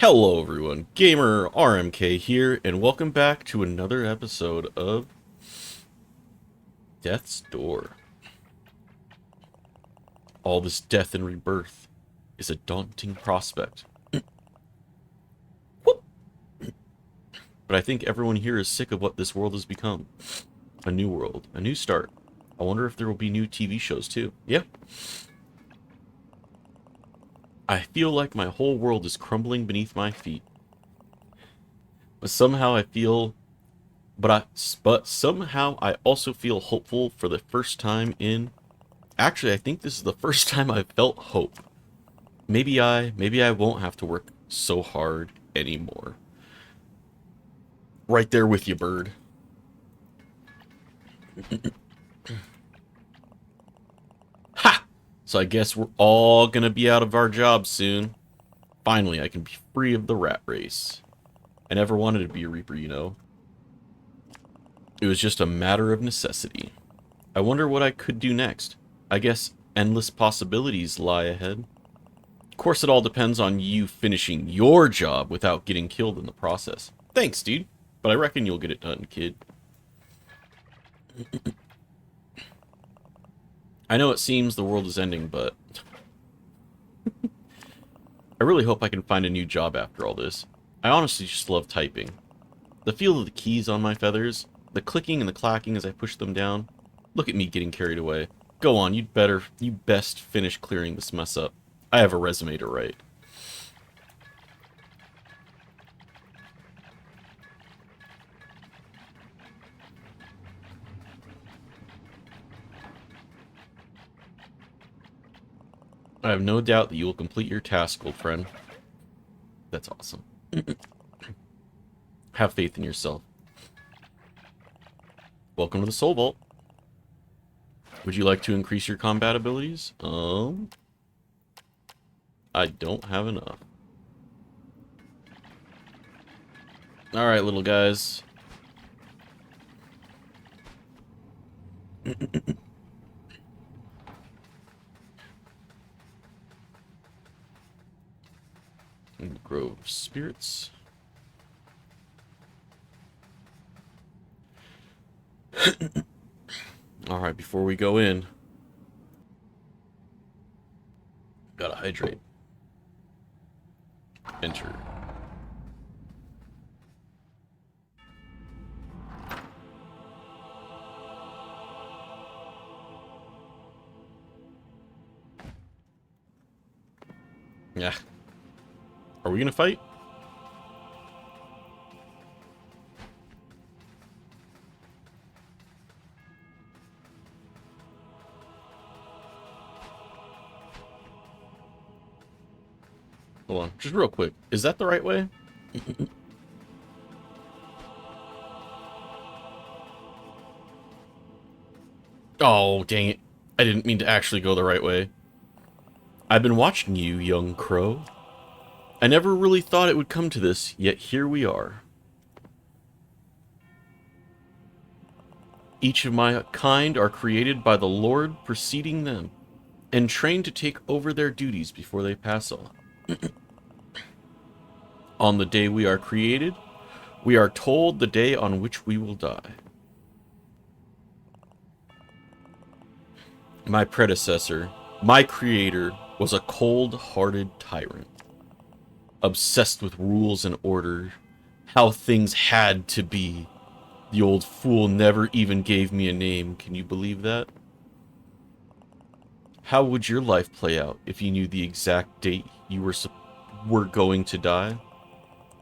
Hello everyone, Gamer RMK here, and welcome back to another episode of Death's Door. All this death and rebirth is a daunting prospect. Whoop. But I think everyone here is sick of what this world has become. A new world, a new start. I wonder if there will be new TV shows too. Yeah. I feel like my whole world is crumbling beneath my feet. But somehow I feel but somehow I also feel hopeful for the first time in... Actually, I think this is the first time I've felt hope. Maybe I won't have to work so hard anymore. Right there with you, bird. Ha! So I guess we're all gonna be out of our jobs soon. Finally, I can be free of the rat race. I never wanted to be a Reaper, you know. It was just a matter of necessity. I wonder what I could do next. I guess endless possibilities lie ahead. Of course, it all depends on you finishing your job without getting killed in the process. Thanks, dude. But I reckon you'll get it done, kid. I know it seems the world is ending, but... I really hope I can find a new job after all this. I honestly just love typing. The feel of the keys on my feathers, the clicking and the clacking as I push them down. Look at me getting carried away. Go on, you best finish clearing this mess up. I have a resume to write. I have no doubt that you will complete your task, old friend. That's awesome. Have faith in yourself. Welcome to the Soul Vault. Would you like to increase your combat abilities? I don't have enough. Alright, little guys. Grove of Spirits. Alright, before we go in, gotta hydrate. Enter. Yeah. Are we gonna fight? Hold on, just real quick. Is that the right way? Oh, dang it. I didn't mean to actually go the right way. I've been watching you, young crow. I never really thought it would come to this, yet here we are. Each of my kind are created by the Lord preceding them, and trained to take over their duties before they pass on. On the day we are created, we are told the day on which we will die. My predecessor, my creator, was a cold-hearted tyrant. Obsessed with rules and order, how things had to be. The old fool never even gave me a name, can you believe that? How would your life play out if you knew the exact date you were going to die?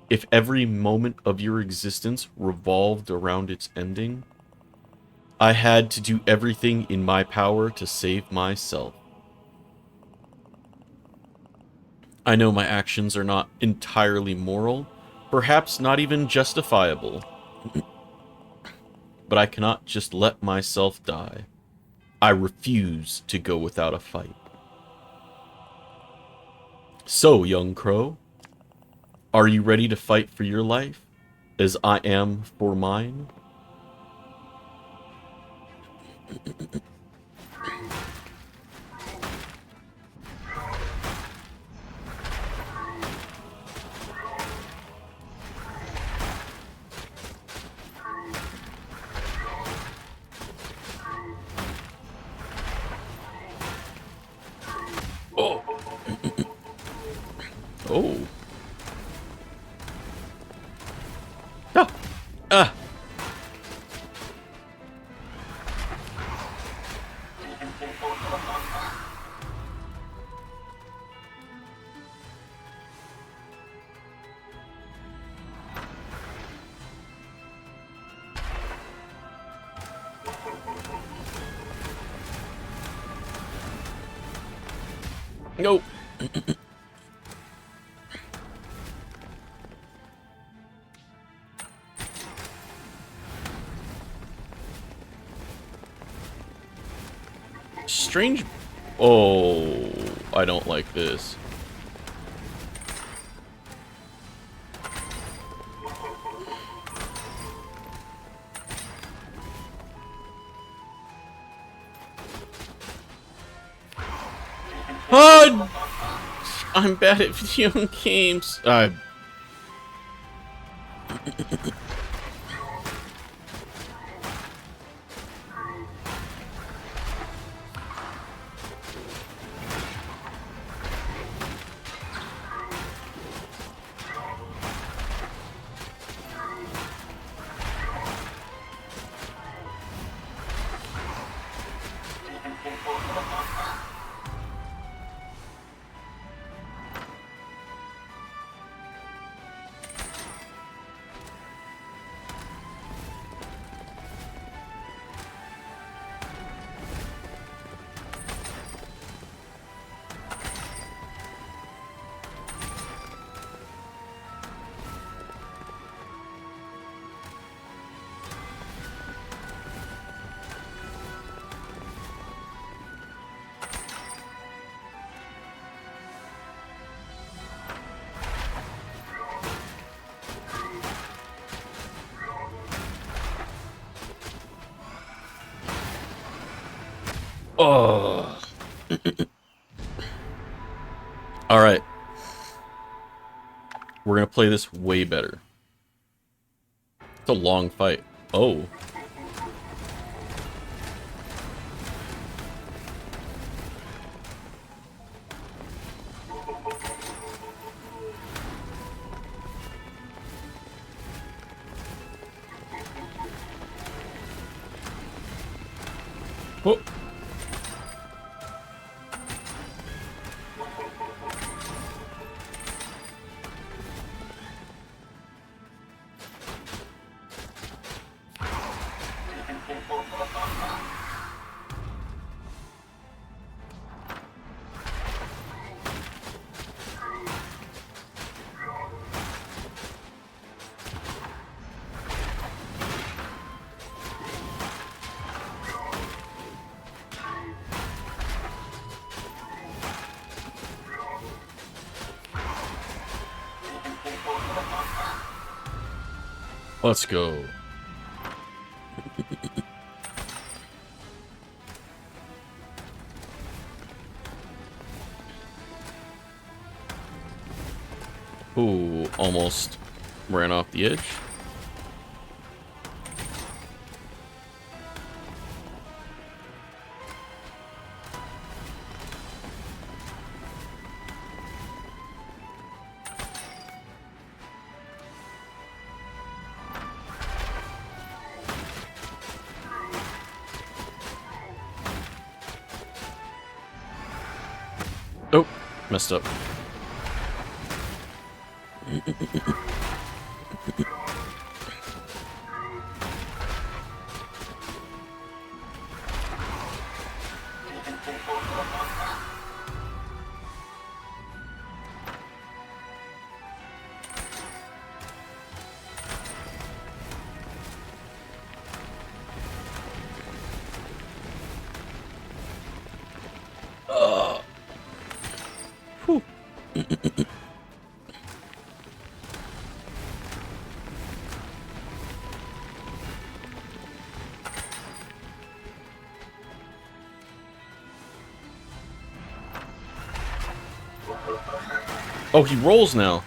If every moment of your existence revolved around its ending? I had to do everything in my power to save myself. I know my actions are not entirely moral, perhaps not even justifiable. But I cannot just let myself die. I refuse to go without a fight. So, young crow, are you ready to fight for your life, as I am for mine? Nope. Strange. Oh, I don't like this. Oh, I'm bad at video games. Oh. All right. We're gonna play this way better. It's a long fight. Oh. Whoa. Let's go. Ooh, almost ran off the edge. Oh, messed up. Whew. Oh, he rolls now.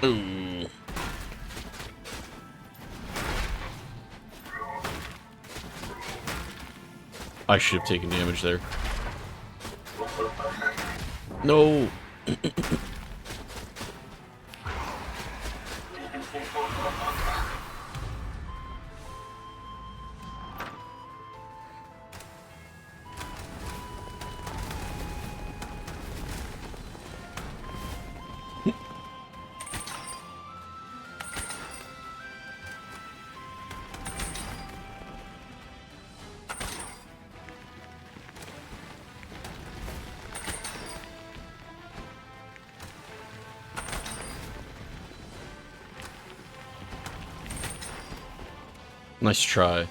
Ooh. I should have taken damage there. No. Nice try.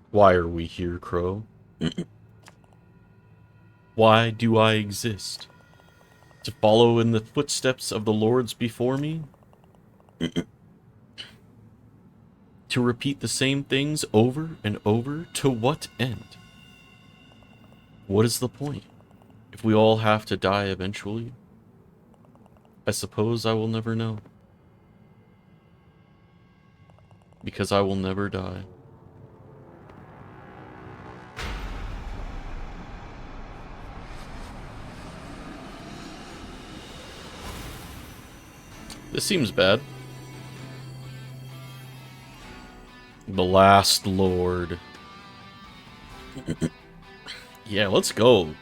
Why are we here, Crow? Why do I exist? To follow in the footsteps of the lords before me? To repeat the same things over and over? To what end? What is the point? If we all have to die eventually? I suppose I will never know. Because I will never die. This seems bad. The last lord. Yeah, let's go.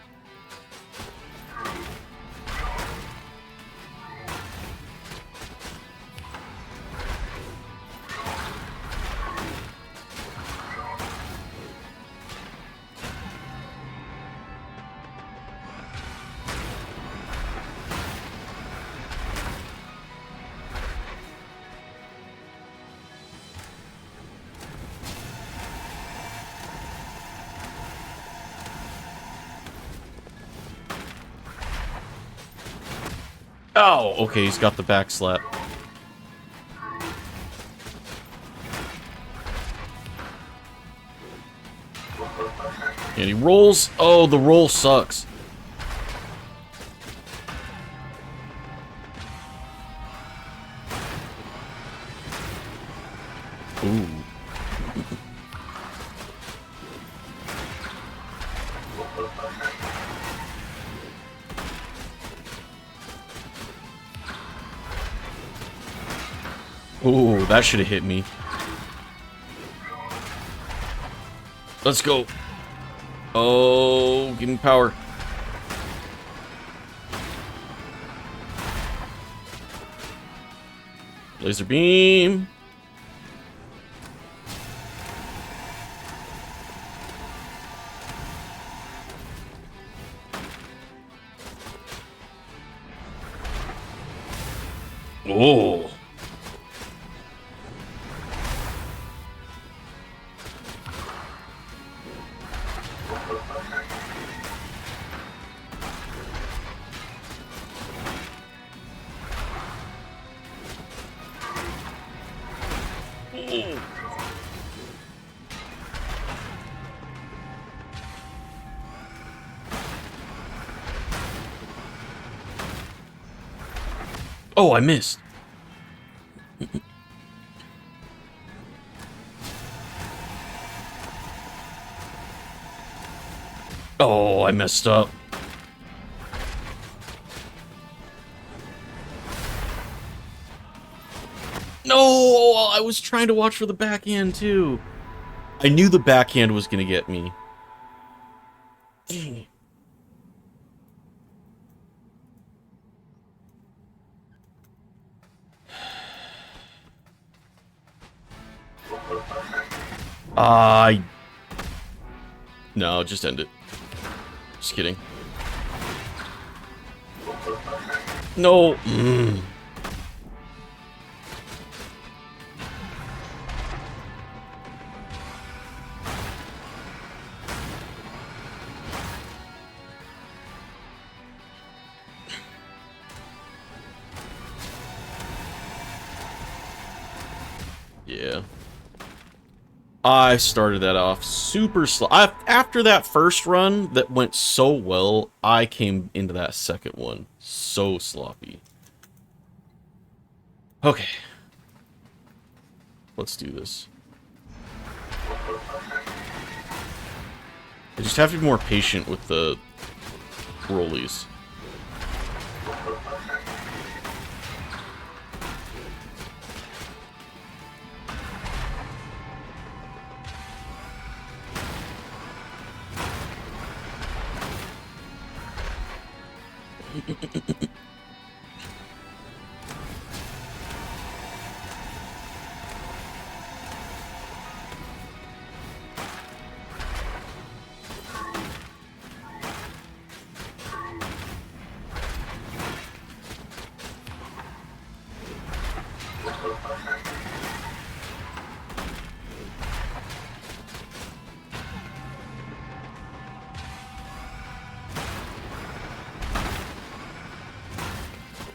Oh, okay, he's got the back slap. And he rolls. Oh, the roll sucks. Ooh. Ooh, that should have hit me. Let's go. Oh, give me power. Laser beam. Oh. Oh, I missed. Oh, I messed up. No, I was trying to watch for the backhand too. I knew the backhand was gonna get me. Dang. No, just end it. Just kidding. No. Yeah. I started that off super slow. After that first run that went so well, I came into that second one so sloppy. Okay. Let's do this. I just have to be more patient with the rollies.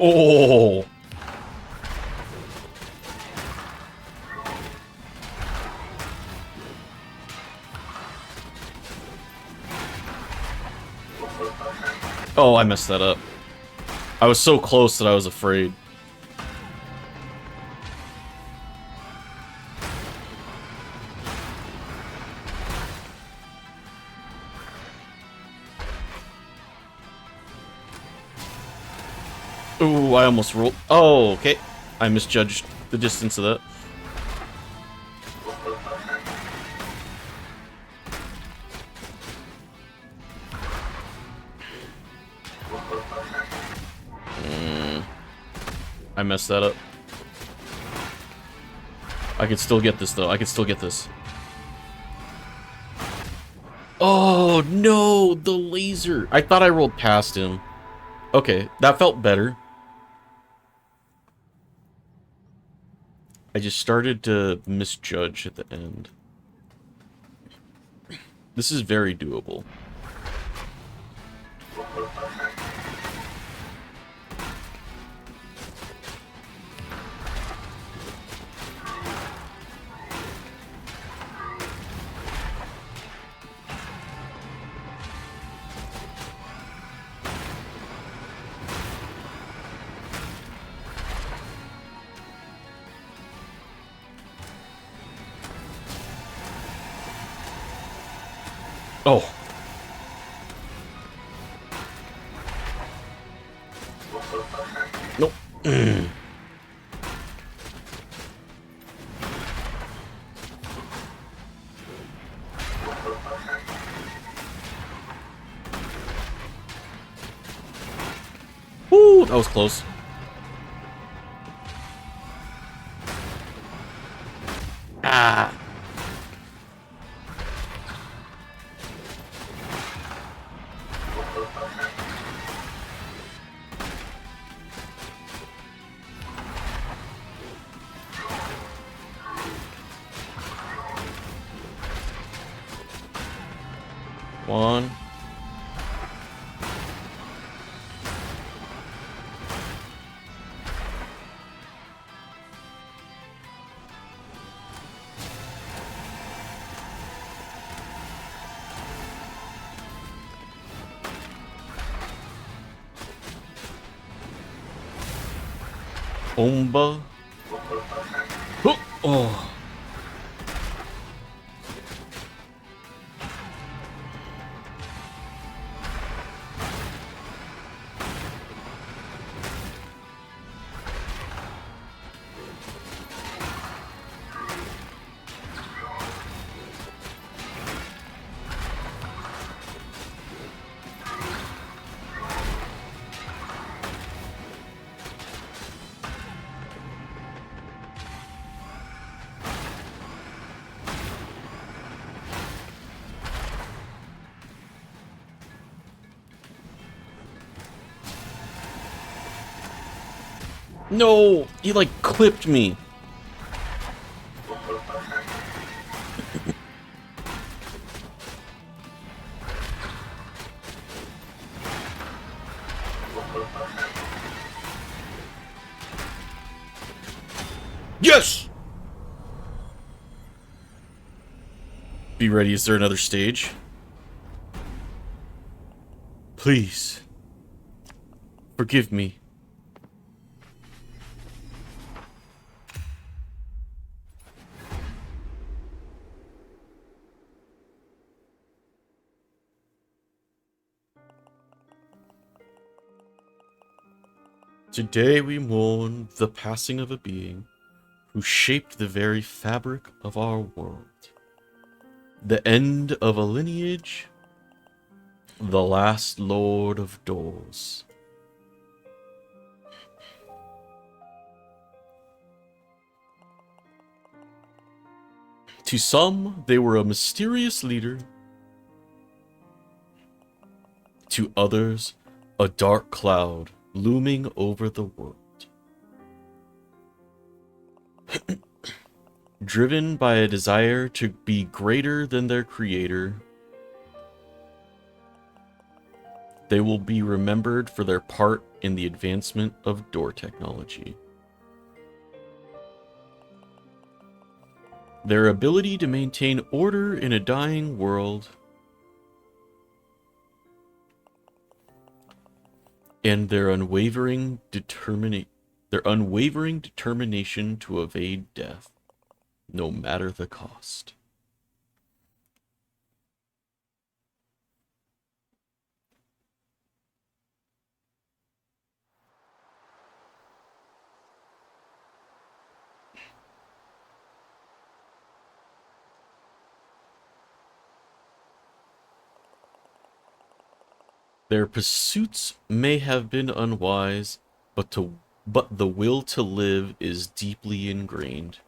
Oh! Oh, I messed that up. I was so close that I was afraid. Ooh, I almost rolled. Oh, okay. I misjudged the distance of that. I messed that up. I can still get this, though. I can still get this. Oh, no! The laser! I thought I rolled past him. Okay, that felt better. I just started to misjudge at the end. This is very doable. Oh. Nope. Woo, that was close. Ah. One. Omba. Oh. No, he like clipped me. Yes! Be ready, is there another stage? Please. Forgive me. Today we mourn the passing of a being who shaped the very fabric of our world. The end of a lineage, the last Lord of Doors. To some, they were a mysterious leader. To others, a dark cloud looming over the world. Driven by a desire to be greater than their creator, they will be remembered for their part in the advancement of door technology. Their ability to maintain order in a dying world, and their unwavering determination to evade death, no matter the cost. Their pursuits may have been unwise, but the will to live is deeply ingrained.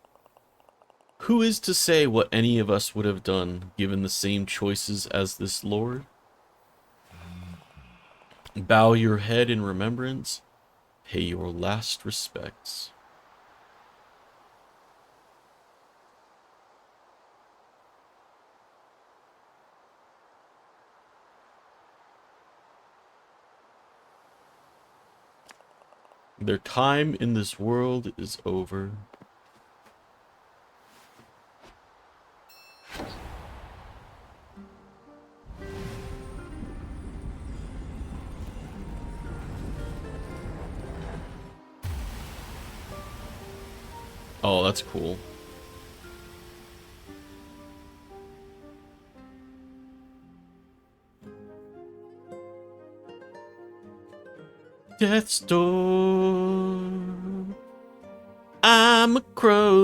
Who is to say what any of us would have done given the same choices as this lord? Bow your head in remembrance, pay your last respects. Their time in this world is over. Oh, that's cool. Death's door. I'm a crow.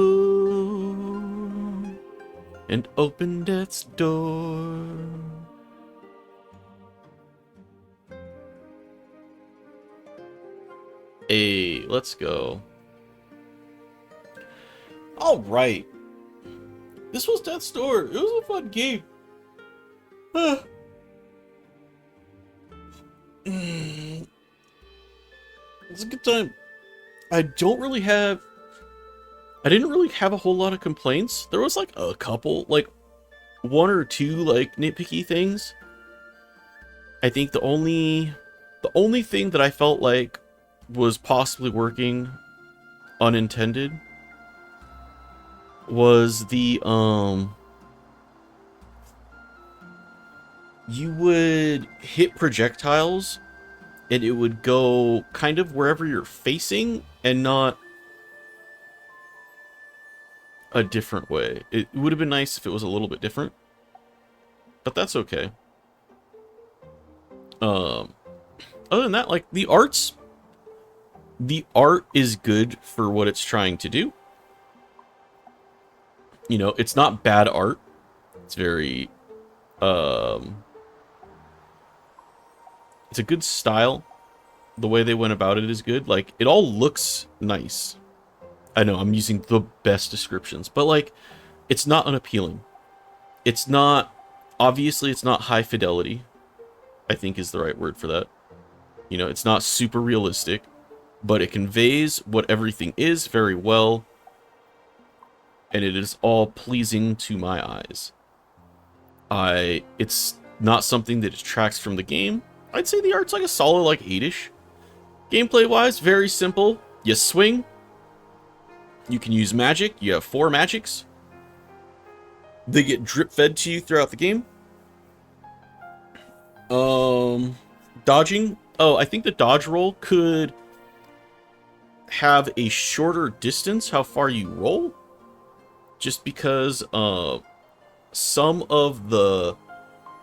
And open death's door. Hey, let's go. All right. This was Death's Door. It was a fun game. It's a good time. I didn't really have a whole lot of complaints. There was like a couple, like one or two like nitpicky things. I think the only thing that I felt like was possibly working unintended was the you would hit projectiles and it would go kind of wherever you're facing and not a different way. It would have been nice if it was a little bit different, but that's okay. Other than that, like the art is good for what it's trying to do. You know, it's not bad art. It's very it's a good style. The way they went about it is good. Like, it all looks nice. I know, I'm using the best descriptions. But, like, it's not unappealing. It's not... Obviously, it's not high fidelity. I think is the right word for that. You know, it's not super realistic. But it conveys what everything is very well. And it is all pleasing to my eyes. It's not something that detracts from the game. I'd say the art's like a solid, like, 8-ish. Gameplay-wise, very simple. You swing. You can use magic. You have 4 magics. They get drip-fed to you throughout the game. Dodging. Oh, I think the dodge roll could have a shorter distance how far you roll. Just because, some of the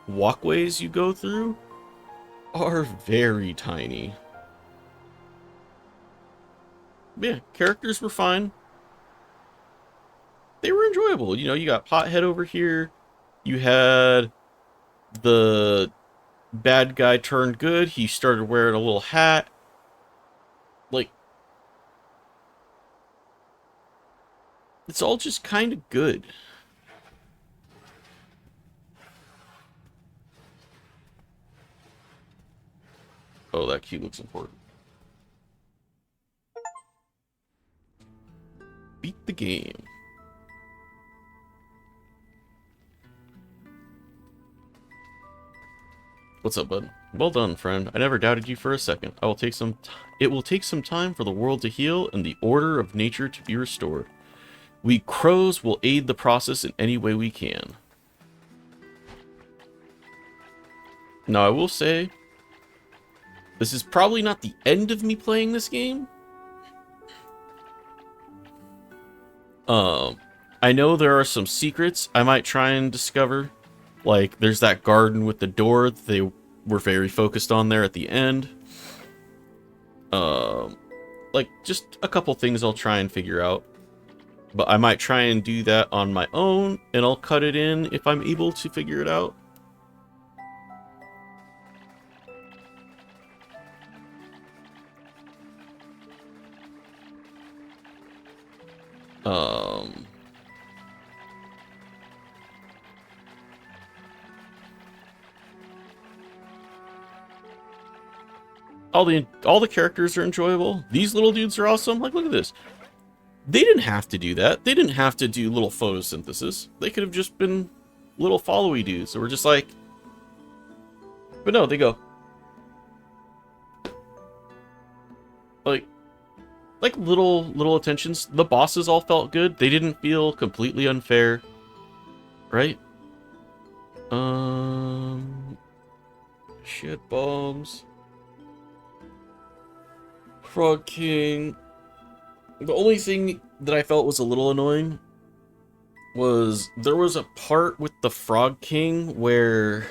walkways you go through are very tiny. Yeah, characters were fine. They were enjoyable. You know, you got Pothead over here. You had the bad guy turned good. He started wearing a little hat. Like, it's all just kind of good. Oh, that key looks important. Beat the game. What's up, bud? Well done, friend. I never doubted you for a second. It will take some time for the world to heal and the order of nature to be restored. We crows will aid the process in any way we can. Now, I will say, this is probably not the end of me playing this game. I know there are some secrets I might try and discover. Like, there's that garden with the door that they were very focused on there at the end. Like, just a couple things I'll try and figure out. But I might try and do that on my own, and I'll cut it in if I'm able to figure it out. All the characters are enjoyable. These little dudes are awesome. Like, look at this. They didn't have to do that. They didn't have to do little photosynthesis. They could have just been little followy dudes that were just like... But no, they go... Like little attentions. The bosses all felt good. They didn't feel completely unfair. Right? Shit bombs. Frog King. The only thing that I felt was a little annoying was there was a part with the Frog King where...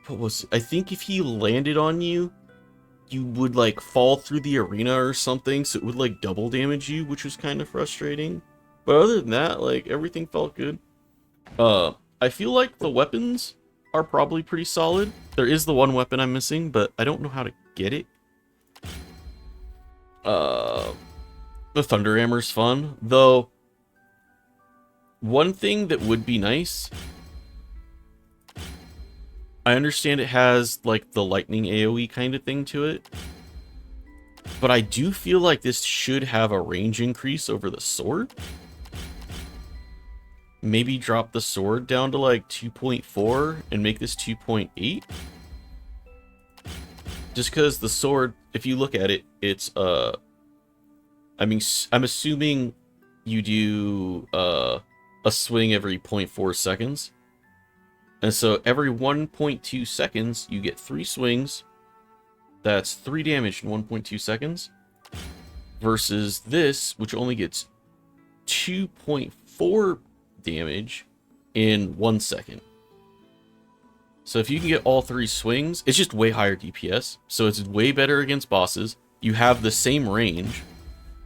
What was it? I think if he landed on you, you would like fall through the arena or something, so it would like double damage you, which was kind of frustrating. But other than that, like everything felt good. I feel like the weapons are probably pretty solid. There is the one weapon I'm missing, but I don't know how to get it. The Thunder Hammer's fun, though. One thing that would be nice, I understand it has like the lightning AoE kind of thing to it, but I do feel like this should have a range increase over the sword. Maybe drop the sword down to like 2.4 and make this 2.8. Just because the sword, if you look at it, it's I mean, I'm assuming you do a swing every 0.4 seconds. And so every 1.2 seconds, you get 3 swings. That's 3 damage in 1.2 seconds. Versus this, which only gets 2.4 damage in 1 second. So if you can get all 3 swings, it's just way higher DPS. So it's way better against bosses. You have the same range.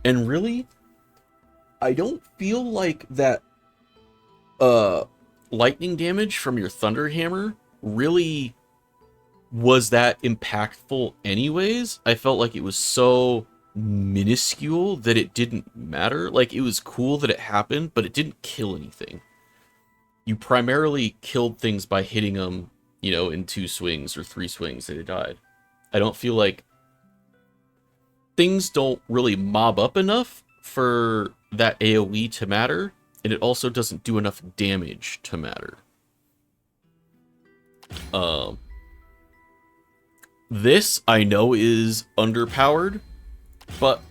And really, I don't feel like that lightning damage from your Thunder Hammer really was that impactful anyways. I felt like it was so minuscule that it didn't matter. Like, it was cool that it happened, but it didn't kill anything. You primarily killed things by hitting them, you know, in 2 swings or 3 swings and it died. I don't feel like things don't really mob up enough for that AoE to matter, and it also doesn't do enough damage to matter. This I know is underpowered, but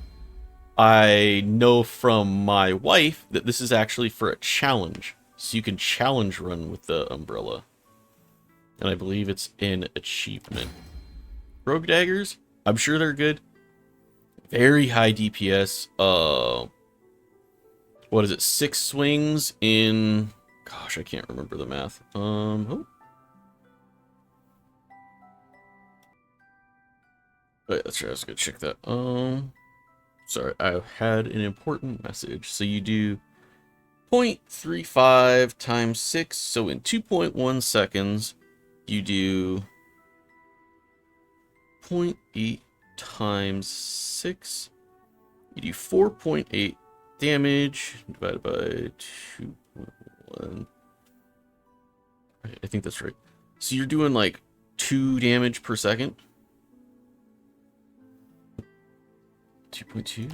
I know from my wife that this is actually for a challenge. So you can challenge run with the umbrella. And I believe it's an achievement. Rogue daggers, I'm sure they're good. Very high DPS. What is it? 6 swings in... Gosh, I can't remember the math. Oh. Wait, that's right. I was gonna check that. Sorry, I had an important message. So you do 0.35 times 6. So in 2.1 seconds, you do 0.8 times 6. You do 4.8 damage divided by 2.1. I think that's right. So you're doing like 2 damage per second. 2.2?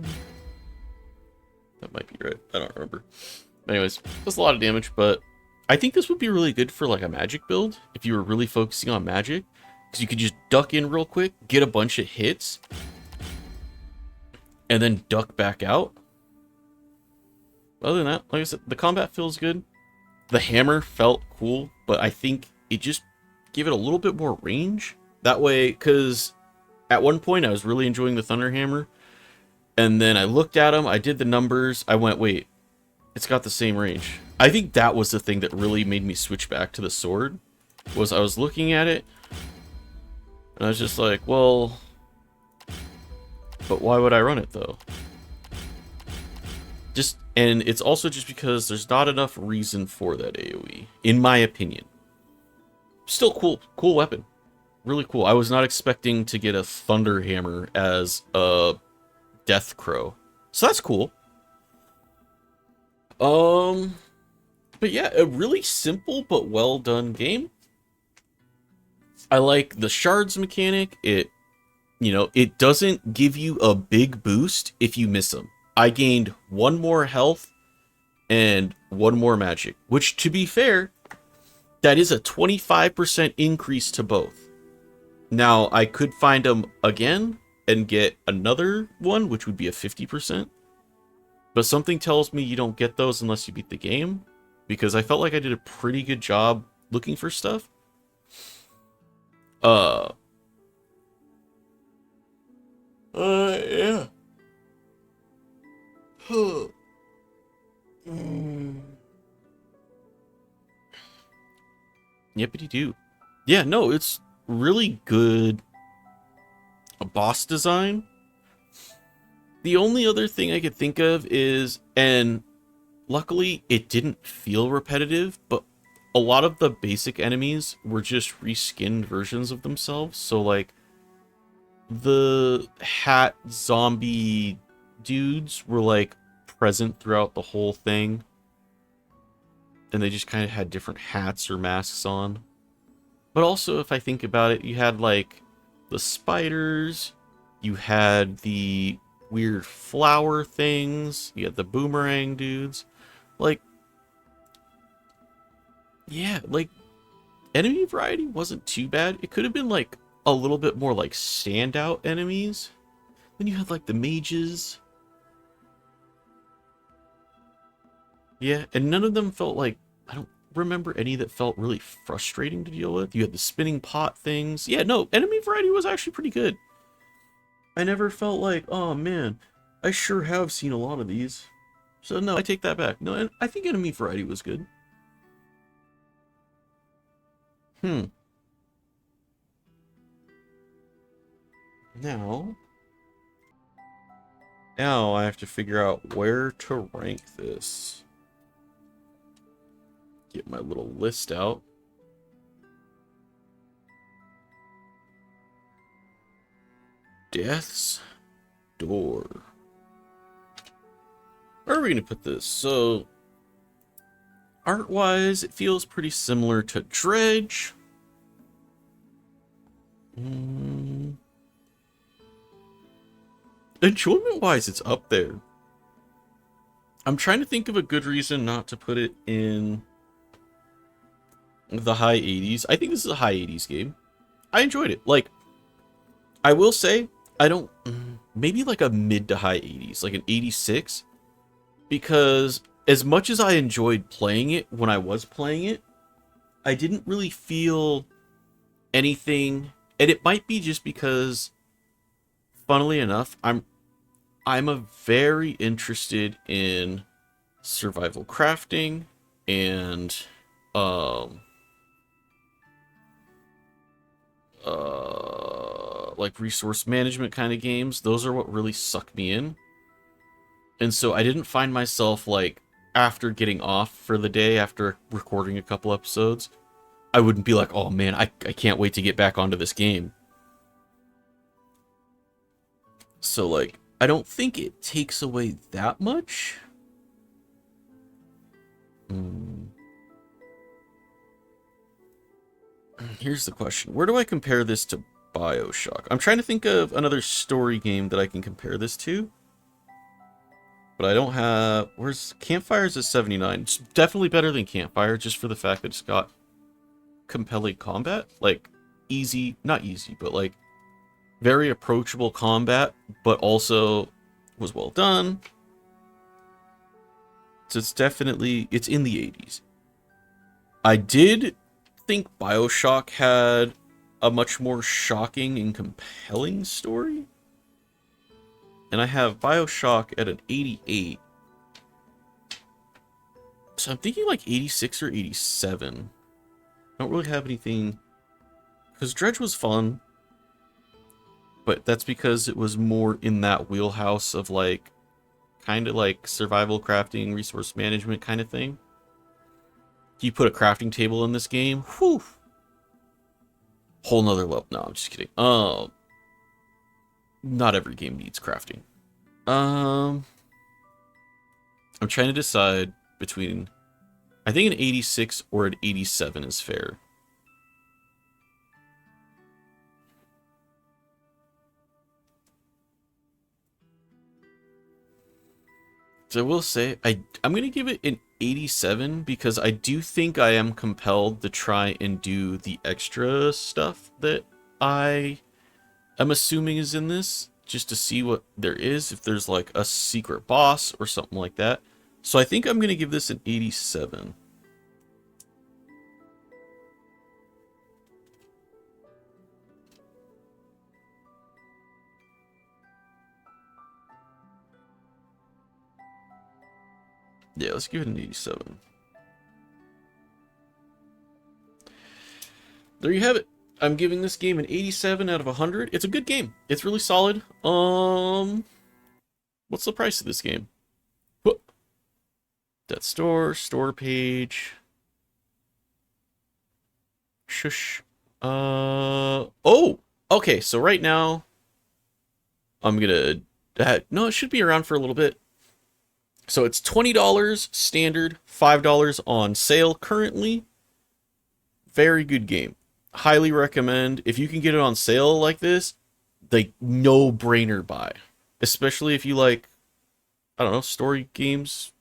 That might be right. I don't remember. Anyways, that's a lot of damage, but I think this would be really good for like a magic build if you were really focusing on magic. Because you could just duck in real quick, get a bunch of hits, and then duck back out. Other than that, like I said, the combat feels good. The hammer felt cool, but I think it just gave it a little bit more range. That way, because at one point I was really enjoying the Thunder Hammer, and then I looked at him, I did the numbers, I went, wait, it's got the same range. I think that was the thing that really made me switch back to the sword, was I was looking at it, and I was just like, well, but why would I run it though? And it's also just because there's not enough reason for that AoE, in my opinion. Still cool weapon. Really cool. I was not expecting to get a Thunder Hammer as a Death Crow. So that's cool. But yeah, a really simple but well done game. I like the shards mechanic. It doesn't give you a big boost if you miss them. I gained 1 more health and 1 more magic, which, to be fair, that is a 25% increase to both. Now, I could find them again and get another one, which would be a 50%. But something tells me you don't get those unless you beat the game, because I felt like I did a pretty good job looking for stuff. Yeah. Yippity doo. Yeah, no, it's really good. A boss design. The only other thing I could think of is, and luckily it didn't feel repetitive, but a lot of the basic enemies were just reskinned versions of themselves. So like the hat zombie dudes were like present throughout the whole thing, and they just kind of had different hats or masks on. But also, if I think about it, you had like the spiders, you had the weird flower things, you had the boomerang dudes. Like, yeah, like enemy variety wasn't too bad. It could have been like a little bit more like standout enemies. Then you had like the mages. Yeah, and none of them felt like, I don't remember any that felt really frustrating to deal with. You had the spinning pot things. Yeah, no, enemy variety was actually pretty good. I never felt like, oh man, I sure have seen a lot of these. So no, I take that back. No, and I think enemy variety was good. Hmm. Now, I have to figure out where to rank this. Get my little list out. Death's Door. Where are we going to put this? So, art-wise, it feels pretty similar to Dredge. Enjoyment-wise, it's up there. I'm trying to think of a good reason not to put it in the high 80s. I think this is a high 80s game. I enjoyed it. Like, I will say, I don't... Maybe like a mid to high 80s, like an 86. Because as much as I enjoyed playing it when I was playing it, I didn't really feel anything... And it might be just because, funnily enough, I'm a very interested in survival crafting and like resource management kind of games, those are what really suck me in. And so I didn't find myself like after getting off for the day, after recording a couple episodes, I wouldn't be like, oh man, I can't wait to get back onto this game. So like, I don't think it takes away that much. Here's the question. Where do I compare this to BioShock? I'm trying to think of another story game that I can compare this to. But I don't have... Where's... Campfire's at 79. It's definitely better than Campfire, just for the fact that it's got compelling combat. Like, easy... Not easy, but like, very approachable combat, but also was well done. So it's definitely... It's in the 80s. I did think BioShock had a much more shocking and compelling story. And I have BioShock at an 88. So I'm thinking like 86 or 87. I don't really have anything... Because Dredge was fun. But that's because it was more in that wheelhouse of like... Kind of like survival crafting, resource management kind of thing. You put a crafting table in this game, whew. Whole nother level. No, I'm just kidding. Not every game needs crafting. I'm trying to decide between... I think an 86 or an 87 is fair. So I will say, I'm going to give it an 87 because I do think I am compelled to try and do the extra stuff that I am assuming is in this, just to see what there is, if there's like a secret boss or something like that. So I think I'm going to give this an 87. Yeah, let's give it an 87. There you have it. I'm giving this game an 87 out of 100. It's a good game. It's really solid. What's the price of this game? That store page. Shush. Oh, okay. So right now, I'm gonna. No, it should be around for a little bit. So it's $20 standard, $5 on sale currently. Very good game. Highly recommend. If you can get it on sale like this, like no-brainer buy. Especially if you like, I don't know, story games.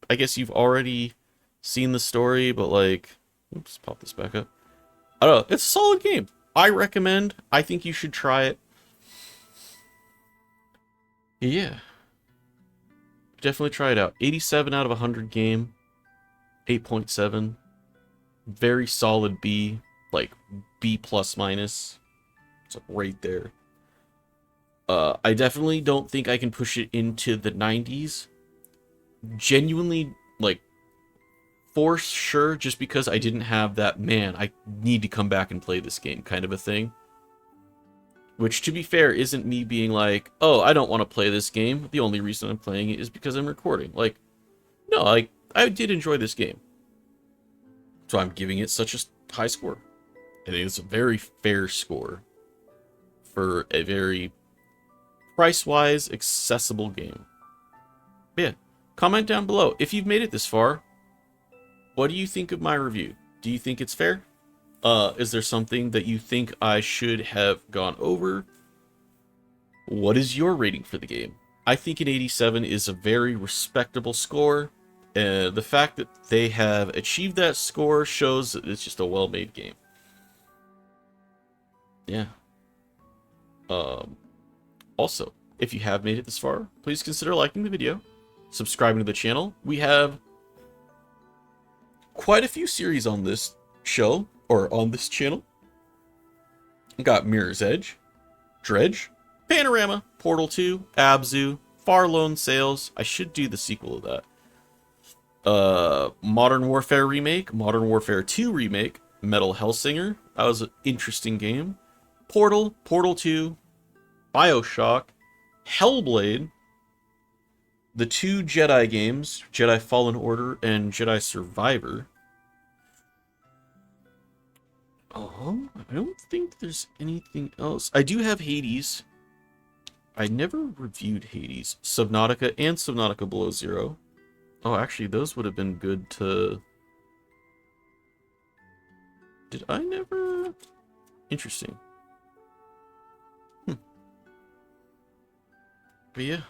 I guess you've already seen the story, but like, oops, pop this back up. I don't know, it's a solid game. I recommend. I think you should try it. Yeah. Definitely try it out. 87 out of 100 game. 8.7. Very solid B. Like, B plus minus. It's right there. I definitely don't think I can push it into the 90s. Genuinely, like, for sure, just because I didn't have that, man, I need to come back and play this game kind of a thing. Which, to be fair, isn't me being like, oh, I don't want to play this game. The only reason I'm playing it is because I'm recording. Like, no, like, I did enjoy this game. So I'm giving it such a high score. I think it's a very fair score for a very price-wise accessible game. But yeah, comment down below. If you've made it this far, what do you think of my review? Do you think it's fair? Is there something that you think I should have gone over? What is your rating for the game? I think an 87 is a very respectable score. The fact that they have achieved that score shows that it's just a well-made game. Yeah. Also, if you have made it this far, please consider liking the video, subscribing to the channel. We have quite a few series on this show, or on this channel. We got Mirror's Edge, Dredge, Panorama, Portal 2, Abzu, Far Lone Sails. I should do the sequel to that. Modern Warfare Remake, Modern Warfare 2 Remake, Metal Hellsinger. That was an interesting game. Portal, Portal 2, Bioshock, Hellblade, the 2 Jedi games, Jedi Fallen Order and Jedi Survivor. I don't think there's anything else. I do have Hades. I never reviewed Hades. Subnautica and Subnautica Below Zero. Oh, actually, those would have been good to... Did I never... Interesting. But yeah.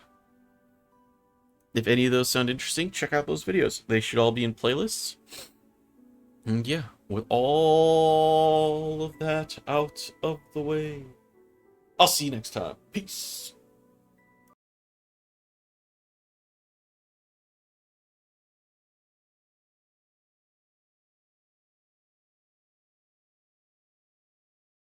If any of those sound interesting, check out those videos. They should all be in playlists. And yeah, with all of that out of the way, I'll see you next time. Peace.